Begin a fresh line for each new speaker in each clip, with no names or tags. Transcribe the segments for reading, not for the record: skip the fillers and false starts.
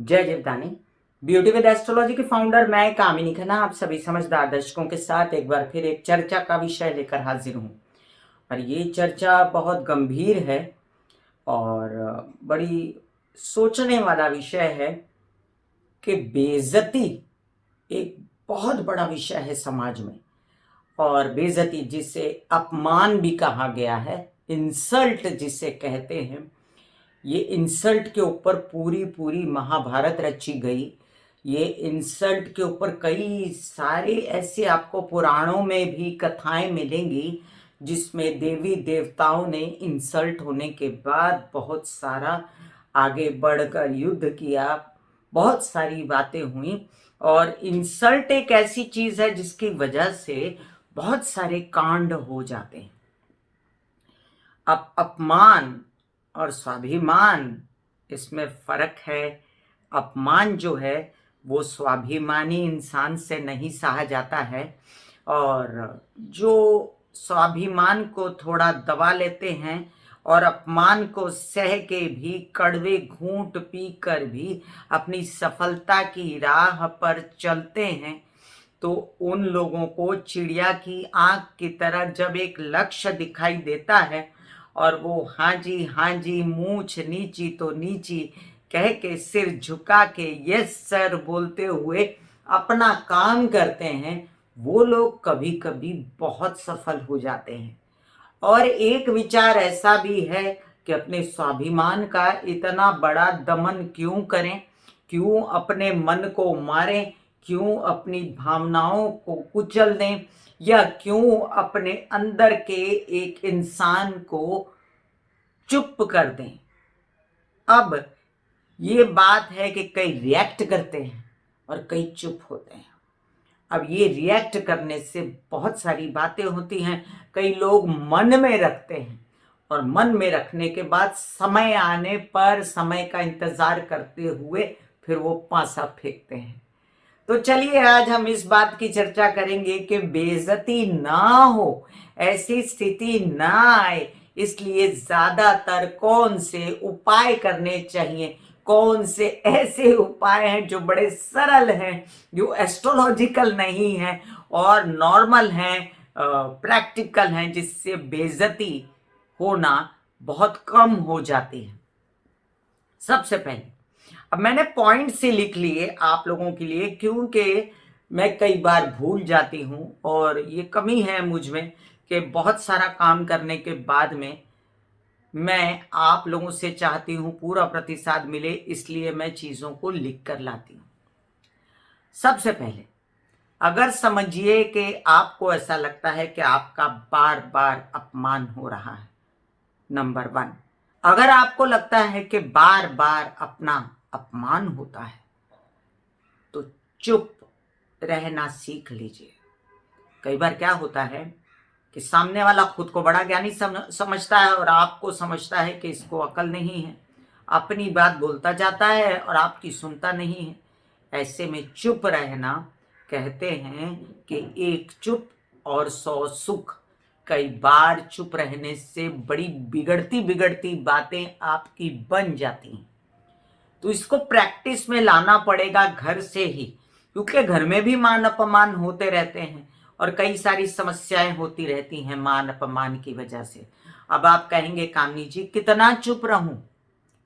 जय Jivdani. Beauty with astrology के founder मैं कामिनी खन्ना आप सभी समझदार दर्शकों के साथ एक बार फिर एक चर्चा का विषय लेकर हाजिर हूँ। और ये चर्चा बहुत गंभीर है और बड़ी सोचने वाला विषय है कि बेइज्जती एक बहुत बड़ा विषय है समाज में। और बेइज्जती जिसे अपमान भी कहा गया है, इंसल्ट जिसे कहते हैं, ये इंसल्ट के ऊपर पूरी पूरी महाभारत रची गई। ये इंसल्ट के ऊपर कई सारे ऐसे आपको पुराणों में भी कथाएं मिलेंगी जिसमें देवी देवताओं ने इंसल्ट होने के बाद बहुत सारा आगे बढ़कर युद्ध किया, बहुत सारी बातें हुई। और इंसल्ट एक ऐसी चीज है जिसकी वजह से बहुत सारे कांड हो जाते हैं। अब अपमान और स्वाभिमान, इसमें फर्क है। अपमान जो है वो स्वाभिमानी इंसान से नहीं सहा जाता है, और जो स्वाभिमान को थोड़ा दबा लेते हैं और अपमान को सह के भी कड़वे घूंट पी कर भी अपनी सफलता की राह पर चलते हैं, तो उन लोगों को चिड़िया की आंख की तरह जब एक लक्ष्य दिखाई देता है और वो हाँ जी मूछ नीची तो नीची कह के सिर झुका के यस सर बोलते हुए अपना काम करते हैं, वो लोग कभी कभी बहुत सफल हो जाते हैं। और एक विचार ऐसा भी है कि अपने स्वाभिमान का इतना बड़ा दमन क्यों करें, क्यों अपने मन को मारें, क्यों अपनी भावनाओं को कुचल दें, या क्यों अपने अंदर के एक इंसान को चुप कर दें। अब ये बात है कि कई रिएक्ट करते हैं और कई चुप होते हैं। अब ये रिएक्ट करने से बहुत सारी बातें होती हैं। कई लोग मन में रखते हैं और मन में रखने के बाद समय आने पर समय का इंतजार करते हुए फिर वो पासा फेंकते हैं। तो चलिए आज हम इस बात की चर्चा करेंगे कि बेइज्जती ना हो, ऐसी स्थिति ना आए, इसलिए ज्यादातर कौन से उपाय करने चाहिए, कौन से ऐसे उपाय हैं जो बड़े सरल हैं, जो एस्ट्रोलॉजिकल नहीं हैं और नॉर्मल हैं, प्रैक्टिकल हैं, जिससे बेइज्जती होना बहुत कम हो जाती है। सबसे पहले अब मैंने पॉइंट से लिख लिए आप लोगों के लिए, क्योंकि मैं कई बार भूल जाती हूं और ये कमी है मुझ में कि बहुत सारा काम करने के बाद में मैं आप लोगों से चाहती हूं पूरा प्रतिसाद मिले, इसलिए मैं चीजों को लिख कर लाती हूं। सबसे पहले अगर समझिए कि आपको ऐसा लगता है कि आपका बार बार अपमान हो रहा है, नंबर 1, अगर आपको लगता है कि बार बार अपना अपमान होता है तो चुप रहना सीख लीजिए। कई बार क्या होता है कि सामने वाला खुद को बड़ा ज्ञानी समझता है और आपको समझता है कि इसको अकल नहीं है, अपनी बात बोलता जाता है और आपकी सुनता नहीं है। ऐसे में चुप रहना, कहते हैं कि एक चुप और 100 सुख। कई बार चुप रहने से बड़ी बिगड़ती बिगड़ती बातें आपकी बन जाती हैं। तो इसको प्रैक्टिस में लाना पड़ेगा घर से ही, क्योंकि घर में भी मान अपमान होते रहते हैं और कई सारी समस्याएं होती रहती हैं मान अपमान की वजह से। अब आप कहेंगे कामनी जी कितना चुप रहूं?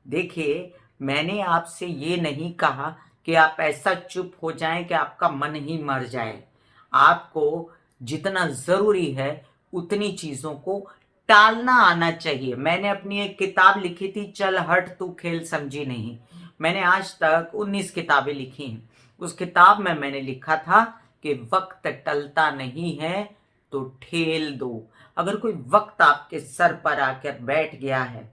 देखिए, मैंने आपसे ये नहीं कहा कि आप ऐसा चुप हो जाएं कि आपका मन ही मर जाए। आपको जितना जरूरी है उतनी चीजों को टालना आना चाहिए। मैंने अपनी एक किताब लिखी थी, चल हट तू खेल समझी नहीं। मैंने आज तक 19 किताबें लिखी हैं। उस किताब में मैंने लिखा था कि वक्त टलता नहीं है तो ठेल दो। अगर कोई वक्त आपके सर पर आकर बैठ गया है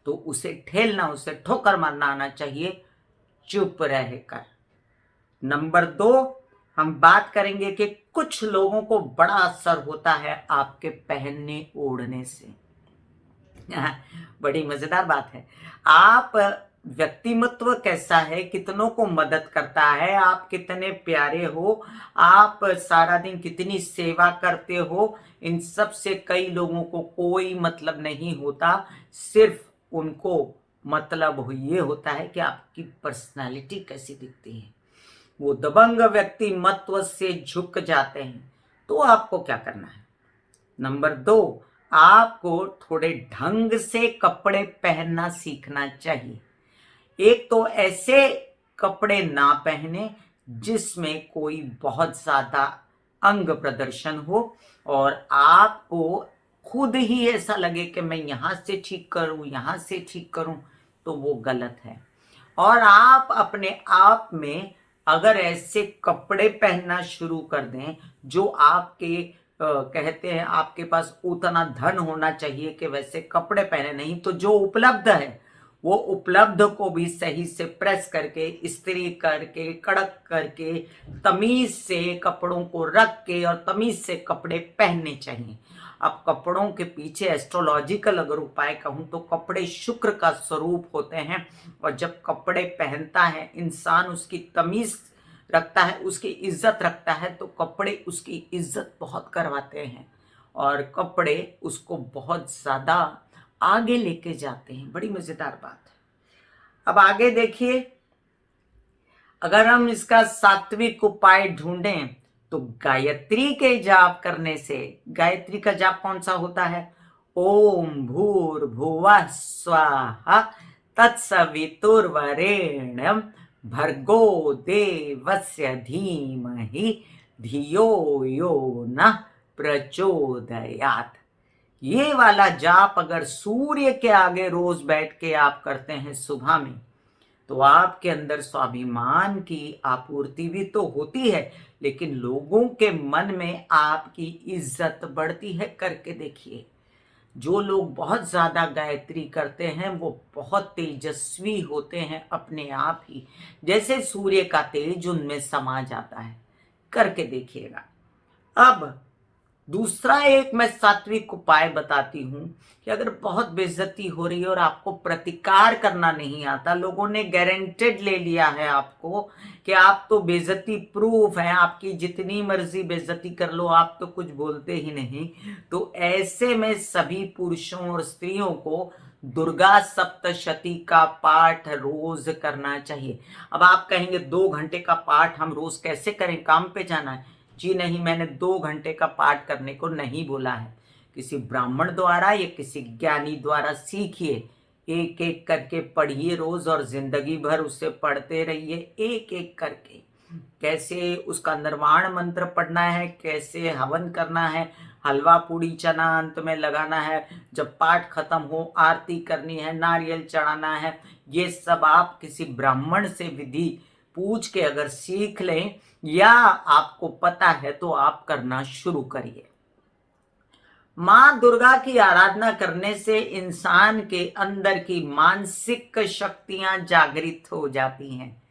तो उसे ठेलना, उसे ठोकर मारना आना चाहिए, चुप रहकर। नंबर 2, हम बात करेंगे कि कुछ लोगों को बड़ा असर होता है आपके पहनने ओढ़ने से। बड़ी मजेदार बात है। आप व्यक्तिमत्व कैसा है, कितनों को मदद करता है, आप कितने प्यारे हो, आप सारा दिन कितनी सेवा करते हो, इन सब से कई लोगों को कोई मतलब नहीं होता। सिर्फ उनको मतलब ये होता है कि आपकी पर्सनालिटी कैसी दिखती है। वो दबंग व्यक्ति महत्व से झुक जाते हैं। तो आपको क्या करना है? नंबर 2, आपको थोड़े ढंग से कपड़े पहनना सीखना चाहिए। एक तो ऐसे कपड़े ना पहने जिसमें कोई बहुत ज्यादा अंग प्रदर्शन हो और आपको खुद ही ऐसा लगे कि मैं यहां से ठीक करूं, यहां से ठीक करूं, तो वो गलत है। और आप अपने आप में अगर ऐसे कपड़े पहनना शुरू कर दें जो आपके कहते हैं आपके पास उतना धन होना चाहिए कि वैसे कपड़े पहने, नहीं तो जो उपलब्ध है वो उपलब्ध को भी सही से प्रेस करके, इस्त्री करके, कड़क करके, तमीज से कपड़ों को रख के और तमीज से कपड़े पहनने चाहिए। अब कपड़ों के पीछे एस्ट्रोलॉजिकल अगर उपाय कहूं तो कपड़े शुक्र का स्वरूप होते हैं और जब कपड़े पहनता है इंसान, उसकी तमीज रखता है, उसकी इज्जत रखता है, तो कपड़े उसकी इज्जत बहुत करवाते हैं और कपड़े उसको बहुत ज्यादा आगे लेके जाते हैं। बड़ी मजेदार बात है। अब आगे देखिए, अगर हम इसका सात्विक उपाय ढूंढें तो गायत्री के जाप करने से, गायत्री का जाप कौन सा होता है? ओम भूर्भुवः स्वाहा तत्सवितुर्वरेण्यं भर्गो देवस्य धीमहि धियो यो नः प्रचोदयात्। ये वाला जाप अगर सूर्य के आगे रोज बैठ के आप करते हैं सुबह में, तो आपके अंदर स्वाभिमान की आपूर्ति भी तो होती है, लेकिन लोगों के मन में आपकी इज्जत बढ़ती है। करके देखिए, जो लोग बहुत ज्यादा गायत्री करते हैं वो बहुत तेजस्वी होते हैं अपने आप ही, जैसे सूर्य का तेज उनमें समा जाता है। करके देखिएगा। अब दूसरा एक मैं सात्विक उपाय बताती हूं कि अगर बहुत बेइज्जती हो रही है और आपको प्रतिकार करना नहीं आता, लोगों ने गारंटेड ले लिया है आपको कि आप तो बेइज्जती प्रूफ हैं, आपकी जितनी मर्जी बेइज्जती कर लो, आप तो कुछ बोलते ही नहीं, तो ऐसे में सभी पुरुषों और स्त्रियों को दुर्गा सप्तशती का पाठ रोज करना चाहिए। अब आप कहेंगे 2 घंटे का पाठ हम रोज कैसे करें, काम पे जाना है? जी नहीं, मैंने 2 घंटे का पाठ करने को नहीं बोला है। किसी ब्राह्मण द्वारा या किसी ज्ञानी द्वारा सीखिए, एक एक करके पढ़िए रोज और जिंदगी भर उससे पढ़ते रहिए एक एक करके। कैसे उसका निर्वाण मंत्र पढ़ना है, कैसे हवन करना है, हलवा पूड़ी चना अंत में लगाना है, जब पाठ खत्म हो आरती करनी है, नारियल चढ़ाना है, ये सब आप किसी ब्राह्मण से विधि पूछ के अगर सीख लें या आपको पता है तो आप करना शुरू करिए। मां दुर्गा की आराधना करने से इंसान के अंदर की मानसिक शक्तियां जागृत हो जाती हैं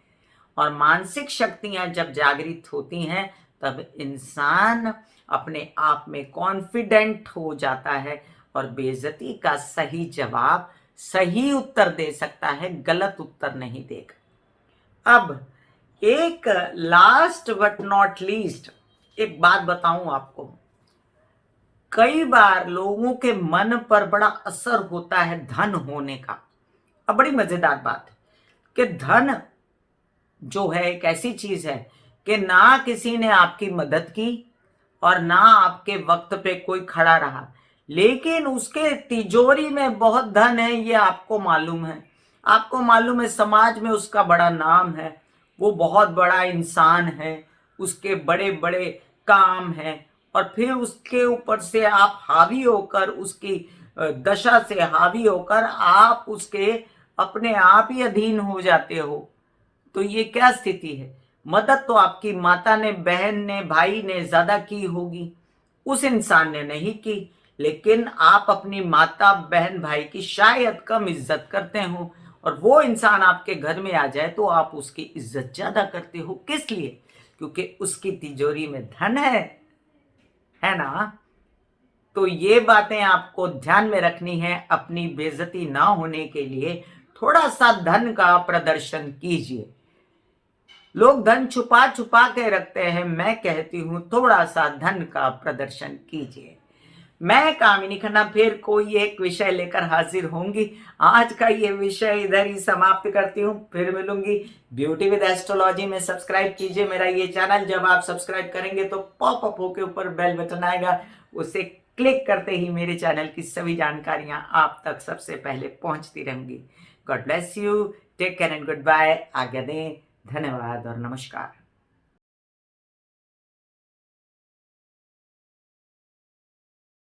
और मानसिक शक्तियां जब जागृत होती हैं तब इंसान अपने आप में कॉन्फिडेंट हो जाता है और बेइज्जती का सही जवाब, सही उत्तर दे सकता है, गलत उत्तर नहीं देगा। अब एक लास्ट बट नॉट लीस्ट एक बात बताऊं आपको, कई बार लोगों के मन पर बड़ा असर होता है धन होने का। अब बड़ी मजेदार बात है कि धन जो है एक ऐसी चीज है कि ना किसी ने आपकी मदद की और ना आपके वक्त पे कोई खड़ा रहा, लेकिन उसके तिजोरी में बहुत धन है, ये आपको मालूम है। आपको मालूम है समाज में उसका बड़ा नाम है, वो बहुत बड़ा इंसान है, उसके बड़े बड़े काम हैं, और फिर उसके ऊपर से आप हावी होकर, उसकी दशा से हावी होकर आप उसके अपने आप ही अधीन हो जाते हो। तो ये क्या स्थिति है? मदद तो आपकी माता ने, बहन ने, भाई ने ज्यादा की होगी, उस इंसान ने नहीं की, लेकिन आप अपनी माता, बहन, भाई की शायद कम इज्जत करते हो और वो इंसान आपके घर में आ जाए तो आप उसकी इज्जत ज्यादा करते हो। किस लिए? क्योंकि उसकी तिजोरी में धन है ना। तो ये बातें आपको ध्यान में रखनी है। अपनी बेइज्जती ना होने के लिए थोड़ा सा धन का प्रदर्शन कीजिए। लोग धन छुपा छुपा के रखते हैं, मैं कहती हूं थोड़ा सा धन का प्रदर्शन कीजिए। मैं कामिनी खन्ना फिर कोई एक विषय लेकर हाजिर होंगी। आज का ये विषय इधर ही समाप्त करती हूँ, फिर मिलूंगी। ब्यूटी विद एस्ट्रोलॉजी में सब्सक्राइब कीजिए मेरा ये चैनल। जब आप सब्सक्राइब करेंगे तो पॉपअप होके ऊपर बेल बटन आएगा, उसे क्लिक करते ही मेरे चैनल की सभी जानकारियां आप तक सबसे पहले पहुंचती रहेंगी। God bless you, take care and goodbye. आज्ञा दें, धन्यवाद और नमस्कार।